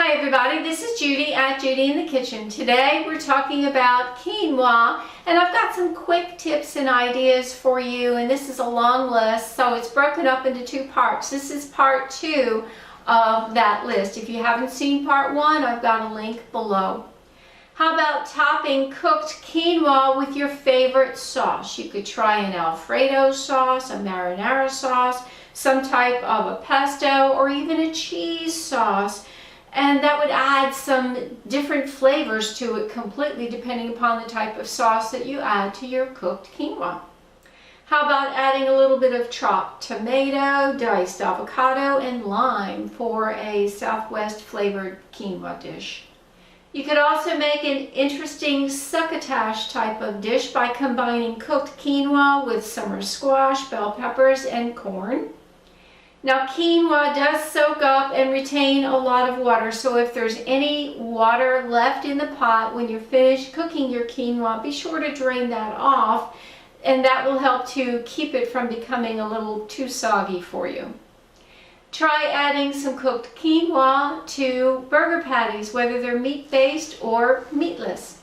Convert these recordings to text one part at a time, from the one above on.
Hi everybody, this is Judy at Judy in the Kitchen. Today we're talking about quinoa, and I've got some quick tips and ideas for you, and this is a long list, so it's broken up into two parts. This is part 2 of that list. If you haven't seen part 1, I've got a link below. How about topping cooked quinoa with your favorite sauce? You could try an Alfredo sauce, a marinara sauce, some type of a pesto, or even a cheese sauce. And that would add some different flavors to it completely depending upon the type of sauce that you add to your cooked quinoa. How about adding a little bit of chopped tomato, diced avocado, and lime for a Southwest flavored quinoa dish? You could also make an interesting succotash type of dish by combining cooked quinoa with summer squash, bell peppers, and corn. Now quinoa does soak up and retain a lot of water, so if there's any water left in the pot when you're finished cooking your quinoa, be sure to drain that off, and that will help to keep it from becoming a little too soggy for you. Try adding some cooked quinoa to burger patties, whether they're meat-based or meatless.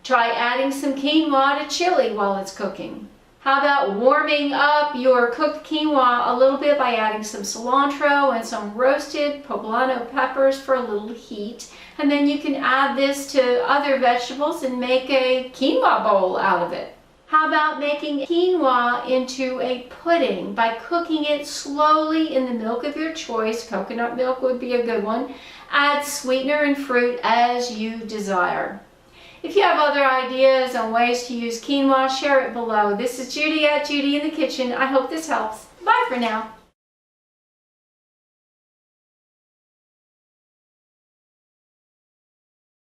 Try adding some quinoa to chili while it's cooking. How about warming up your cooked quinoa a little bit by adding some cilantro and some roasted poblano peppers for a little heat, and then you can add this to other vegetables and make a quinoa bowl out of it. How about making quinoa into a pudding by cooking it slowly in the milk of your choice? Coconut milk would be a good one. Add sweetener and fruit as you desire. If you have other ideas on ways to use quinoa, share it below. This is Judy at Judy in the Kitchen. I hope this helps. Bye for now.